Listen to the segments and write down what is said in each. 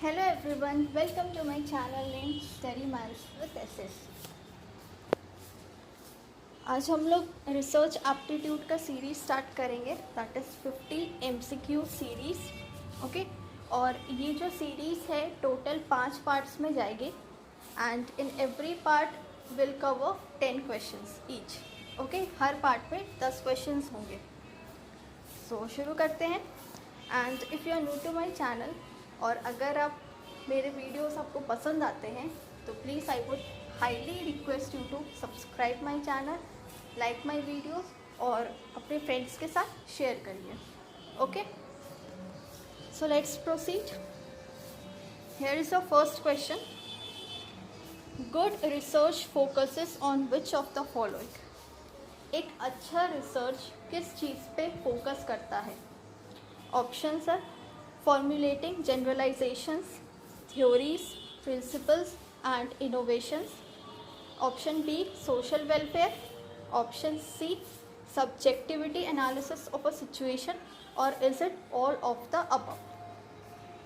Hello everyone, welcome to my channel named Study Minds with SS। आज हम लोग research aptitude का series start करेंगे, that is 50 MCQ series. Okay, और ये जो सीरीज़ है टोटल 5 पार्ट्स में जाएगी and in every part will cover 10 questions each. Okay, हर पार्ट में 10 क्वेश्चंस होंगे। सो शुरू करते हैं। And if you are new to my channel, और अगर आप मेरे वीडियोस आपको पसंद आते हैं तो please I would highly request you to subscribe my channel, like my videos और अपने फ्रेंड्स के साथ शेयर करिए। Okay, so let's proceed. Here is the first question. Good research focuses on which of the following. एक अच्छा research किस चीज़ पे focus करता है? ऑप्शंस है formulating generalizations, theories, principles and innovations. Option B, social welfare. Option C, subjectivity analysis of a situation, or is it all of the above?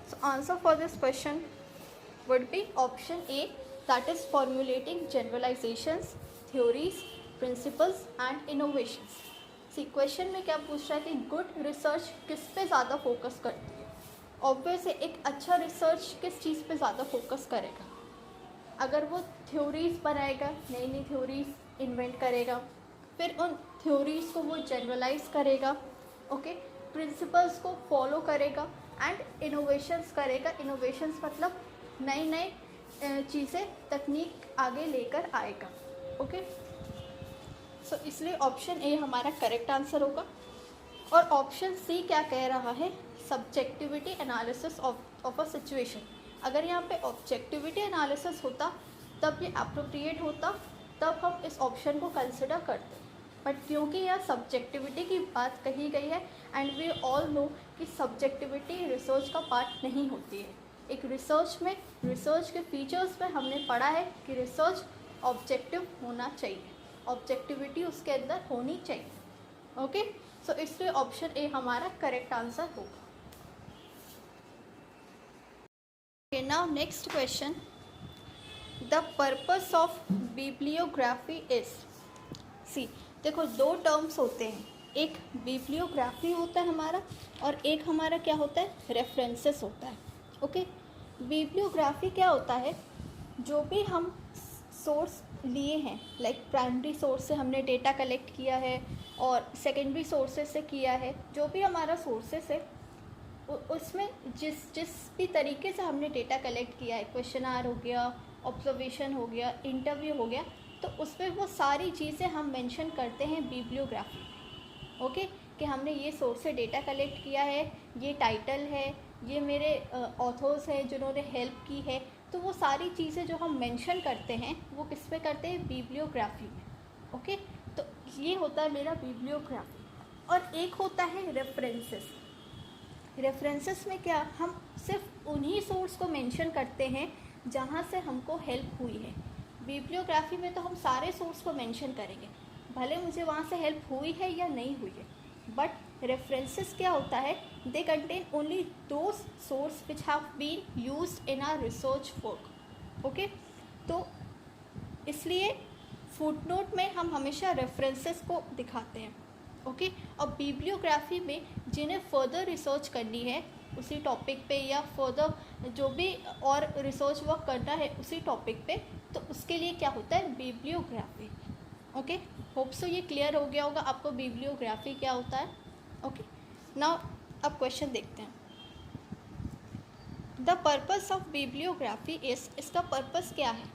So answer for this question would be option A, that is formulating generalizations, theories, principles and innovations. C question में क्या पूछ रहा है कि good research किस पे ज़्यादा focus करती है? ऑब्वियस है, एक अच्छा रिसर्च किस चीज़ पे ज़्यादा फोकस करेगा? अगर वो थ्योरीज़ बनाएगा, नई नई थ्योरीज़ इन्वेंट करेगा, फिर उन थ्योरीज़ को वो जनरलाइज करेगा, ओके, प्रिंसिपल्स को फॉलो करेगा एंड इनोवेशंस करेगा। इनोवेशंस मतलब नई नई चीज़ें, तकनीक आगे लेकर आएगा। ओके, सो इसलिए ऑप्शन ए हमारा करेक्ट आंसर होगा। और ऑप्शन सी क्या कह रहा है? Subjectivity analysis of a situation. अगर यहाँ पे ऑब्जेक्टिविटी एनालिसिस होता तब ये अप्रोप्रिएट होता, तब हम इस ऑप्शन को कंसिडर करते। बट क्योंकि यहाँ सब्जेक्टिविटी की बात कही गई है एंड वी ऑल नो कि सब्जेक्टिविटी रिसर्च का पार्ट नहीं होती है। एक रिसर्च में, रिसर्च के फीचर्स में हमने पढ़ा है कि रिसर्च ऑब्जेक्टिव होना चाहिए, ऑब्जेक्टिविटी उसके अंदर होनी चाहिए। ओके, सो इसलिए ऑप्शन ए हमारा करेक्ट आंसर होगा। Okay, now next question. The purpose of bibliography is. See देखो, दो टर्म्स होते हैं, एक बिब्लियोग्राफी होता है हमारा और एक हमारा क्या होता है? रेफरेंसेस होता है। ओके, बिब्लियोग्राफी क्या होता है? जो भी हम सोर्स लिए हैं, लाइक प्राइमरी सोर्स से हमने डेटा कलेक्ट किया है और सेकेंडरी सोर्सेज से किया है, जो भी हमारा सोर्सेस है उसमें जिस भी तरीके से हमने डेटा कलेक्ट किया है, क्वेश्चनआर हो गया, ऑब्जर्वेशन हो गया, इंटरव्यू हो गया, तो उसमें वो सारी चीज़ें हम मेंशन करते हैं बिब्लियोग्राफी। ओके, कि हमने ये सोर्स से डेटा कलेक्ट किया है, ये टाइटल है, ये मेरे ऑथर्स हैं जिन्होंने हेल्प की है, तो वो सारी चीज़ें जो हम मेंशन करते हैं वो किस पे करते हैं? बिब्लियोग्राफी में। ओके, तो ये होता है मेरा बिब्लियोग्राफी। और एक होता है रेफरेंसेस। रेफरेंसेस में क्या, हम सिर्फ उन्हीं सोर्स को मेंशन करते हैं जहाँ से हमको हेल्प हुई है। बिब्लियोग्राफी में तो हम सारे सोर्स को मेंशन करेंगे, भले मुझे वहाँ से हेल्प हुई है या नहीं हुई है। बट रेफरेंसेस क्या होता है? They contain only those source which have been used in our research work. Okay, तो इसलिए फुटनोट में हम हमेशा रेफरेंसेस को दिखाते हैं। ओके, और बिब्लियोग्राफी में जिन्हें फर्दर रिसर्च करनी है उसी टॉपिक पे या फर्दर जो भी और रिसर्च वर्क करना है उसी टॉपिक पे, तो उसके लिए क्या होता है? बिब्लियोग्राफी। ओके, होप सो ये क्लियर हो गया होगा आपको बिब्लियोग्राफी क्या होता है। ओके, नाउ अब क्वेश्चन देखते हैं। The purpose of bibliography is, इसका पर्पस क्या है?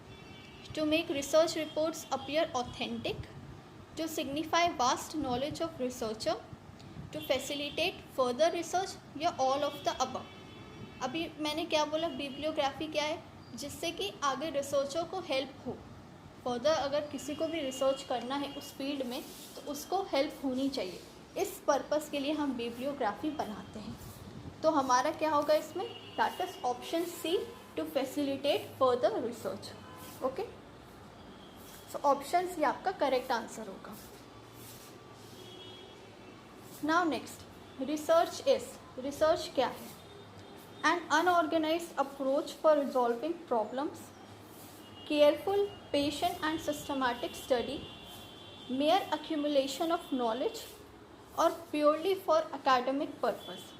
To make research reports appear authentic, to signify vast knowledge of researcher, to facilitate further research, या all of the above। अभी मैंने क्या बोला? बिब्लियोग्राफी क्या है? जिससे कि आगे रिसर्चर को हेल्प हो, फर्दर अगर किसी को भी रिसर्च करना है उस फील्ड में तो उसको हेल्प होनी चाहिए। इस पर्पस के लिए हम बिब्लियोग्राफी बनाते हैं। तो हमारा क्या होगा इसमें? That is option C, to facilitate further research. Okay, so option C आपका करेक्ट आंसर होगा। Now next, research is, research क्या है? An unorganized approach for resolving problems, careful, patient and systematic study, mere accumulation of knowledge, और purely for academic purpose.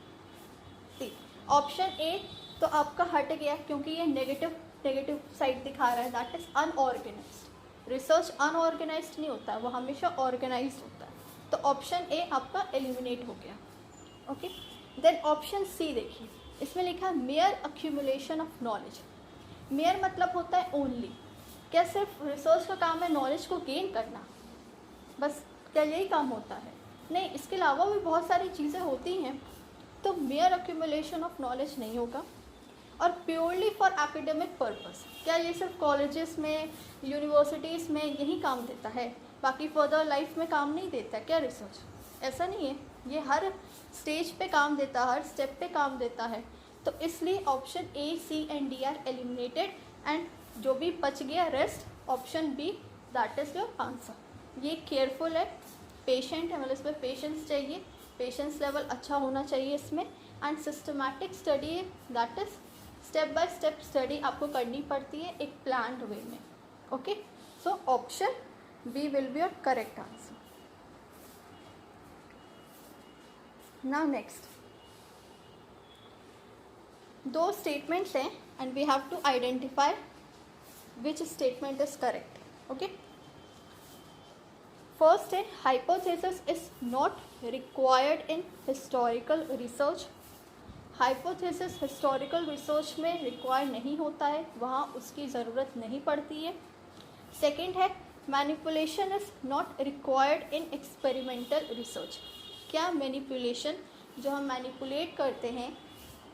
Option A तो आपका हट गया क्योंकि ये नेगेटिव साइड दिखा रहा है, that is unorganised. Research unorganised नहीं होता है, वो हमेशा ऑर्गेनाइज्ड होता है. तो ऑप्शन ए आपका एलिमिनेट हो गया. ओके, देन ऑप्शन सी देखिए, इसमें लिखा है mayor accumulation of knowledge. Mayor मतलब होता है ओनली. क्या सिर्फ रिसर्च का काम है नॉलेज को गेन करना, बस क्या यही काम होता है? नहीं, इसके अलावा भी बहुत सारी चीज़ें होती हैं. तो मेयर अक्यूमुलेशन ऑफ नॉलेज नहीं होगा. और प्योरली फॉर एकेडमिक पर्पस, क्या ये सिर्फ कॉलेजेस में, यूनिवर्सिटीज़ में यही काम देता है, बाकी फर्दर लाइफ में काम नहीं देता क्या रिसर्च? ऐसा नहीं है, ये हर स्टेज पे काम देता है, हर स्टेप पे काम देता है. तो इसलिए option A, C and D are eliminated, and जो भी बच गया rest option B, that is your answer. ये केयरफुल है, पेशेंट है, मतलब इसमें पेशेंस चाहिए, पेशेंस लेवल अच्छा होना चाहिए इसमें. And systematic study, that is step by step study आपको करनी पड़ती है एक प्लान्ड वे में. Okay, so option B will be your correct answer. Now next, दो स्टेटमेंट्स हैं and we have to identify which statement is correct. Okay, first है hypothesis is not required in historical research. Hypothesis historical research में require नहीं होता है, वहाँ उसकी ज़रूरत नहीं पड़ती है. सेकेंड है manipulation is not required in experimental research. क्या मैनिपुलेशन, जो हम मैनिपुलेट करते हैं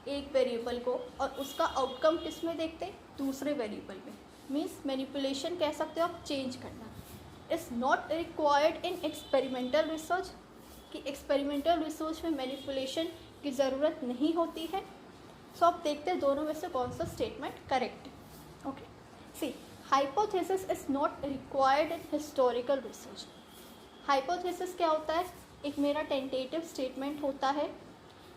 एक वेरिएबल को और उसका आउटकम किस में देखते हैं? दूसरे वेरिएबल में. मीन्स मैनिपुलेशन कह सकते हो आप चेंज करना. Is not required in experimental research, कि एक्सपेरिमेंटल रिसर्च में मैनिपुलेशन की ज़रूरत नहीं होती है. सो आप देखते हैं दोनों में से कौन सा स्टेटमेंट करेक्ट है. Okay, C hypothesis is not required in historical research. Hypothesis क्या होता है? एक मेरा टेंटेटिव स्टेटमेंट होता है,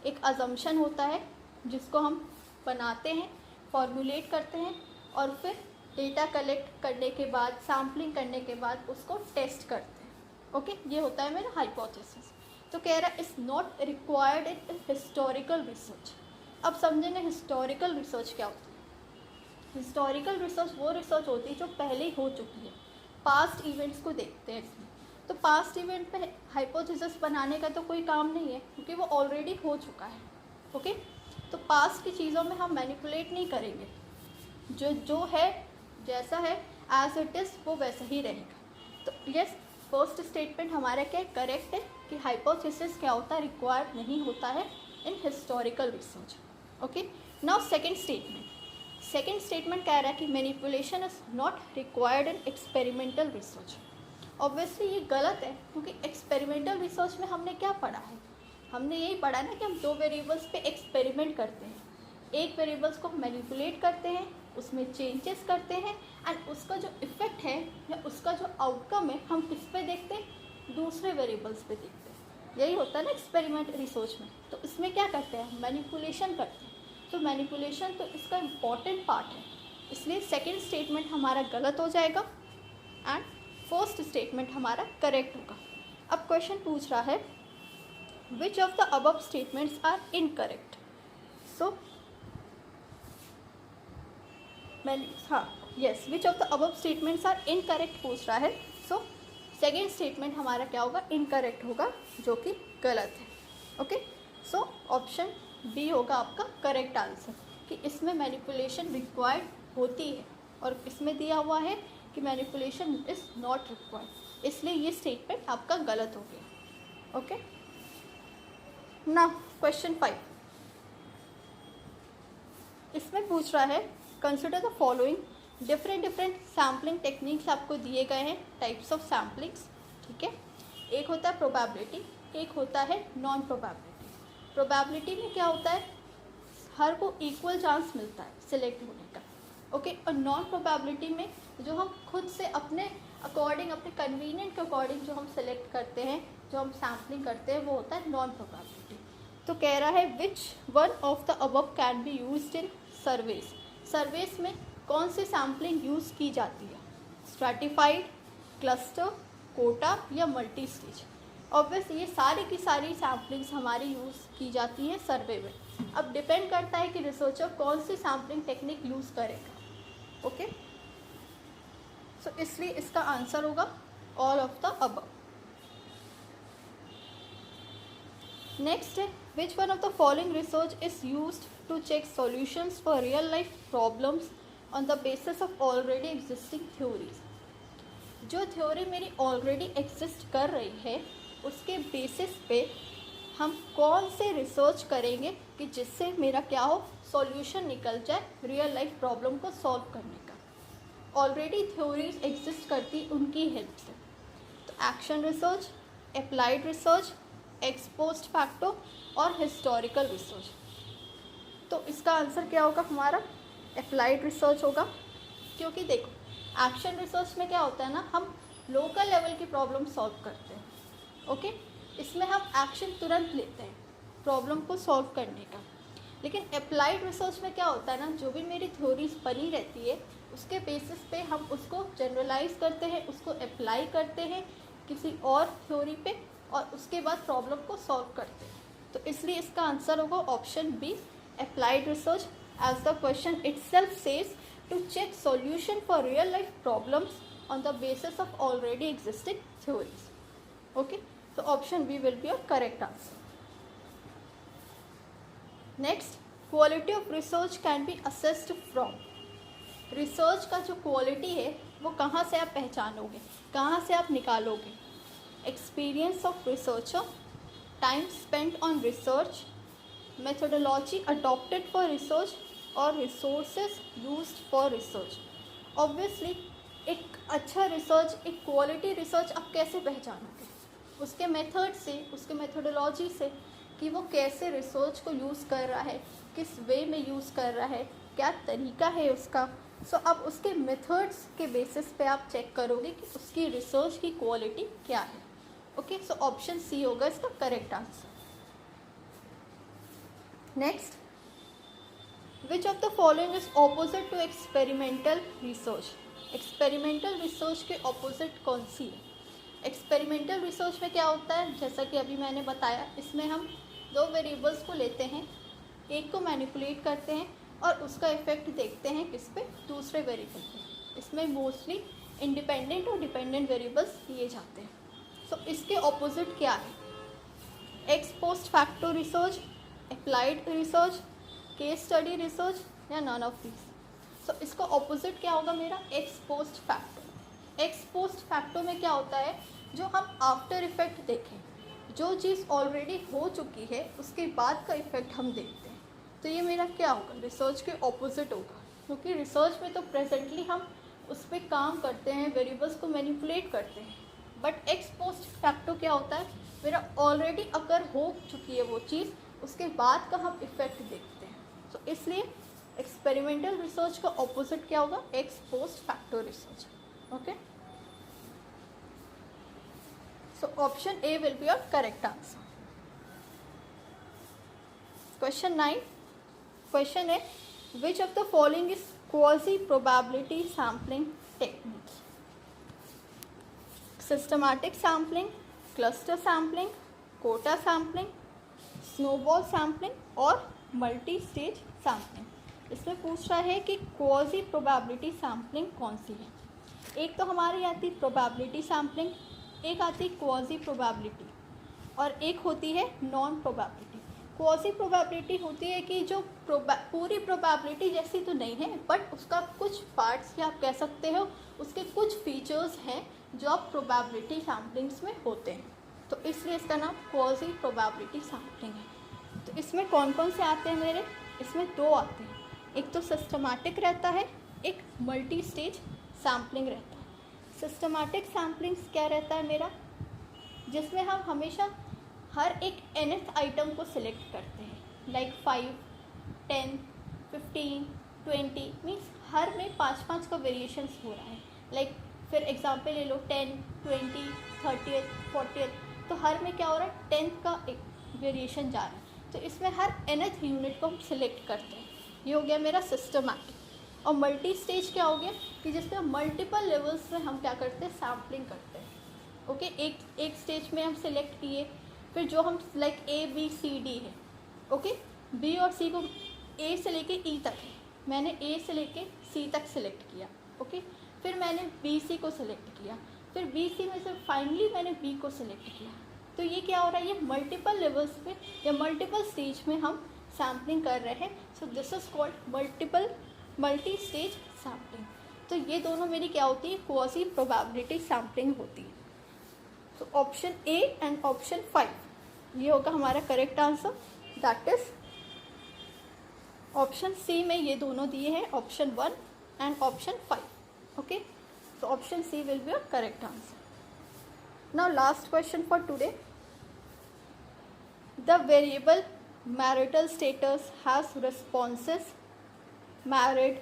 एक अजम्पशन होता है जिसको हम बनाते हैं, फॉर्मुलेट करते हैं और फिर डेटा कलेक्ट करने के बाद, सैम्पलिंग करने के बाद उसको टेस्ट करते हैं. ओके, ये होता है मेरा हाइपोथेसिस. तो कह रहा है is not required in historical research. अब समझेंगे हिस्टोरिकल रिसर्च क्या होता है. हिस्टोरिकल रिसर्च वो रिसर्च होती है जो पहले ही हो चुकी है, पास्ट इवेंट्स को देखते हैं इसमें. तो पास्ट इवेंट पे हाइपोथेसिस बनाने का तो कोई काम नहीं है क्योंकि वो ऑलरेडी हो चुका है. ओके, तो पास्ट की चीज़ों में हम मैनिपुलेट नहीं करेंगे. जो है जैसा है एज इट इज़ वो वैसा ही रहेगा. तो यस, फर्स्ट स्टेटमेंट हमारा क्या करेक्ट है कि हाइपोथेसिस क्या होता है, रिक्वायर्ड नहीं होता है in historical research. Okay, now second statement कह रहा है कि manipulation is not required in experimental research. Obviously ये गलत है क्योंकि एक्सपेरिमेंटल रिसर्च में हमने क्या पढ़ा है? हमने यही पढ़ा ना कि हम दो वेरिएबल्स पे एक्सपेरिमेंट करते हैं. एक वेरिएबल्स को मैनिपुलेट करते हैं, उसमें चेंजेस करते हैं एंड उसका जो इफ़ेक्ट है या उसका जो आउटकम है हम किस पे देखते हैं? दूसरे वेरिएबल्स पे देखते हैं. यही होता है ना एक्सपेरिमेंट रिसर्च में. तो इसमें क्या करते हैं? मैनिपुलेशन करते हैं. तो मैनिपुलेशन तो इसका इम्पॉर्टेंट पार्ट है, इसलिए सेकेंड स्टेटमेंट हमारा गलत हो जाएगा एंड फर्स्ट स्टेटमेंट हमारा करेक्ट होगा. अब क्वेश्चन पूछ रहा है which of the above statements are incorrect. So yes, which of the above statements are incorrect पूछ रहा है. सो सेकेंड स्टेटमेंट हमारा क्या होगा? इनकरेक्ट होगा, जो कि गलत है. ओके, सो ऑप्शन बी होगा आपका करेक्ट आंसर कि इसमें मैनिपुलेशन रिक्वायर्ड होती है और इसमें दिया हुआ है कि मैनिपुलेशन इज़ नॉट रिक्वायर्ड, इसलिए ये स्टेटमेंट आपका गलत हो गया. ओके, ना क्वेश्चन 5 इसमें पूछ रहा है consider the following. Different sampling techniques आपको दिए गए हैं, टाइप्स ऑफ सैम्पलिंग्स. ठीक है, एक होता है प्रोबेबिलिटी, एक होता है नॉन प्रोबेबिलिटी. प्रोबेबिलिटी में क्या होता है? हर को इक्वल चांस मिलता है सिलेक्ट होने का. ओके, और नॉन प्रोबेबिलिटी में जो हम खुद से अपने अकॉर्डिंग, अपने कन्वीनियंट के अकॉर्डिंग जो हम सेलेक्ट करते हैं, जो हम सैम्पलिंग करते हैं, वो होता है नॉन प्रोबेबिलिटी. तो कह रहा है which one of the above can be used in surveys. Surveys में कौन सी सैम्पलिंग यूज़ की जाती है, स्ट्रैटिफाइड, क्लस्टर, कोटा या मल्टी स्टेज। ऑब्वियस ये सारी की सारी सैम्पलिंग्स हमारी यूज़ की जाती हैं सर्वे में। अब डिपेंड करता है कि रिसर्चर कौन सी सैम्पलिंग टेक्निक यूज़ करेगा। ओके, सो इसलिए इसका आंसर होगा all of the above. Next है which one of the following research is used to check solutions for real life problems on the basis of already existing theories. जो theory मेरी already exist कर रही है उसके basis पे हम कौन से रिसर्च करेंगे कि जिससे मेरा क्या हो, सॉल्यूशन निकल जाए रियल लाइफ प्रॉब्लम को सॉल्व करने का। ऑलरेडी थ्योरीज एग्जिस्ट करती उनकी हेल्प से। तो action research, applied research, x post facto और हिस्टोरिकल रिसर्च। तो इसका आंसर क्या होगा हमारा, अप्लाइड रिसर्च होगा। क्योंकि देखो एक्शन रिसर्च में क्या होता है ना, हम लोकल लेवल की प्रॉब्लम सॉल्व करते हैं। ओके, इसमें हम एक्शन तुरंत लेते हैं प्रॉब्लम को सॉल्व करने का। लेकिन अप्लाइड रिसर्च में क्या होता है ना, जो भी मेरी थ्योरीज बनी रहती है उसके बेसिस पे हम उसको जनरलाइज करते हैं, उसको अप्लाई करते हैं किसी और थ्योरी पे और उसके बाद प्रॉब्लम को सॉल्व करते हैं। तो इसलिए इसका आंसर होगा option B, applied research, as the question itself says to check solution for real life problems on the basis of already existing theories. Okay, so option B will be your correct answer. Next, quality of research can be assessed from. Research का जो quality है वो कहाँ से आप पहचानोगे, कहाँ से आप निकालोगे? Experience of researcher, time spent on research, methodology adopted for research और resources used for research. Obviously एक अच्छा रिसर्च, एक क्वालिटी रिसर्च आप कैसे पहचानोगे? उसके मेथड से, उसके मेथोडोलॉजी से कि वो कैसे रिसर्च को यूज़ कर रहा है, किस वे में यूज़ कर रहा है, क्या तरीका है उसका। सो अब उसके मेथड्स के बेसिस पे आप चेक करोगे कि उसकी रिसर्च की क्वालिटी क्या है। ओके, सो ऑप्शन सी होगा इसका correct answer. Next, which of the following is opposite to experimental research. Experimental research के ऑपोजिट कौन सी है? एक्सपेरिमेंटल रिसर्च में क्या होता है, जैसा कि अभी मैंने बताया, इसमें हम दो वेरिएबल्स को लेते हैं, एक को मैनिपुलेट करते हैं और उसका इफेक्ट देखते हैं किस पे, दूसरे वेरिएबल पे। इसमें मोस्टली इंडिपेंडेंट और डिपेंडेंट वेरिएबल्स लिए जाते हैं। सो इसके ऑपोजिट क्या है? X post facto research, applied research, case study research या नन ऑफ दीज। सो इसका ऑपोजिट क्या होगा मेरा? X post facto. X post facto में क्या होता है, जो हम आफ्टर इफेक्ट देखें, जो चीज़ ऑलरेडी हो चुकी है उसके बाद का इफेक्ट हम देखते हैं। तो ये मेरा क्या होगा? रिसर्च के ऑपोजिट होगा। क्योंकि रिसर्च में तो प्रेजेंटली हम उस पर काम करते हैं, वेरिएबल्स को मैनिपुलेट करते हैं। बट एक्स पोस्ट फैक्टो क्या होता है, मेरा ऑलरेडी अगर हो चुकी है वो चीज़, उसके बाद का हम इफेक्ट देखते हैं। तो इसलिए एक्सपेरिमेंटल रिसर्च का ऑपोजिट क्या होगा? X post facto research. Okay, so option A will be your correct answer. Question 9. Question है, which of the following is quasi probability sampling technique? Systematic sampling, cluster sampling, quota sampling, snowball sampling और multi stage sampling। इसमें पूछ रहा है कि quasi probability sampling कौन सी है। एक तो हमारी आती है probability sampling, एक आती क्वाजी प्रोबेबिलिटी और एक होती है नॉन प्रोबेबिलिटी। क्वाजी प्रोबेबिलिटी होती है कि जो पूरी प्रोबेबिलिटी जैसी तो नहीं है, बट उसका कुछ पार्ट्स या आप कह सकते हो उसके कुछ फीचर्स हैं जो आप प्रोबेबिलिटी सैम्पलिंग्स में होते हैं। तो इसलिए इसका नाम क्वाजी प्रोबेबिलिटी सैम्पलिंग है। तो इसमें कौन कौन से आते हैं मेरे? इसमें दो आते हैं, एक तो सिस्टमैटिक रहता है, एक मल्टी स्टेज सैम्पलिंग रहता है। सिस्टमैटिक सैम्पलिंग्स क्या रहता है मेरा? जिसमें हम हमेशा हर एक nth आइटम को सिलेक्ट करते हैं, लाइक 5, 10, 15, 20, मीन्स हर में 5-5 का वेरिएशंस हो रहा है। लाइक फिर एग्जांपल ले लो 10, 20, 30, 40, तो हर में क्या हो रहा है? 10th का एक वेरिएशन जा रहा है। तो इसमें हर nth यूनिट को हम सिलेक्ट करते हैं। ये हो गया मेरा सिस्टमैटिक। और मल्टी स्टेज क्या हो गया कि जिसमें मल्टीपल लेवल्स में हम क्या करते हैं, सैम्पलिंग करते हैं। ओके, एक स्टेज में हम सिलेक्ट किए, फिर जो हम like A B C D है, ओके, B और C को A से लेके E तक है, मैंने A से लेके C तक सिलेक्ट किया, ओके, फिर मैंने B C को सिलेक्ट किया, फिर B C में से फाइनली मैंने B को सिलेक्ट किया। तो ये क्या हो रहा है, ये मल्टीपल लेवल्स पे या मल्टीपल स्टेज में हम सैम्पलिंग कर रहे हैं। So this is called multi stage sampling. तो ये दोनों मेरी क्या होती है, क्वासी प्रोबेबिलिटी सैम्पलिंग होती है। So option A and option 5 ये होगा हमारा correct answer. That is option C में ये दोनों दिए हैं, option 1 and option 5। Okay, so option C will be your correct answer. Now last question for today. The variable marital status has responses married,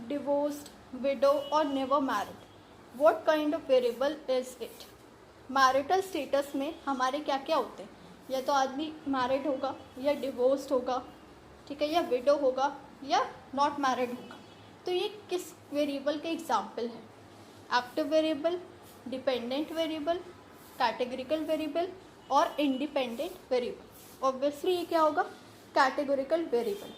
divorced, widow or never married. What kind of variable is it? Marital status में हमारे क्या क्या होते हैं, या तो आदमी married होगा या डिवोर्स्ड होगा, ठीक है, या विडो होगा या नॉट मैरिड होगा। तो ये किस वेरिएबल के एग्जाम्पल है? Active variable, dependent variable, categorical variable और इंडिपेंडेंट वेरिएबल। ऑब्वियसली ये क्या होगा, कैटेगोरिकल वेरिएबल,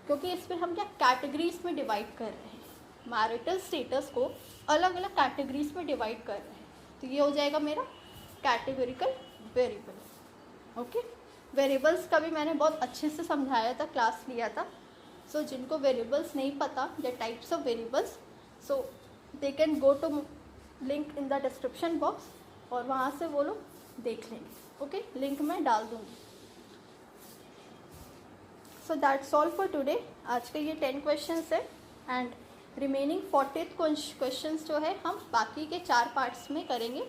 क्योंकि इसमें हम क्या कैटेगरीज में डिवाइड कर रहे हैं, मैरिटल स्टेटस को अलग अलग कैटेगरीज में डिवाइड कर रहे हैं। तो ये हो जाएगा मेरा कैटेगोरिकल वेरिएबल। ओके, वेरिएबल्स का भी मैंने बहुत अच्छे से समझाया था, क्लास लिया था। सो जिनको वेरिएबल्स नहीं पता या types of variables, so they can go to link in the description box और वहाँ से वो लोग देख लेंगे। ओके, लिंक मैं डाल दूँगी। So that's all for today. आज के ये 10 क्वेश्चंस है एंड रिमेनिंग 40 क्वेश्चंस जो है हम बाकी के 4 पार्ट्स में करेंगे।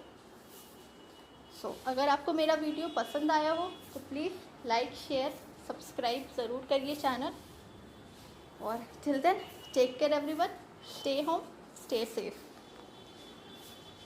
सो अगर आपको मेरा वीडियो पसंद आया हो तो प्लीज़ लाइक, शेयर, सब्सक्राइब ज़रूर करिए चैनल। और till then take care everyone, stay home, stay safe.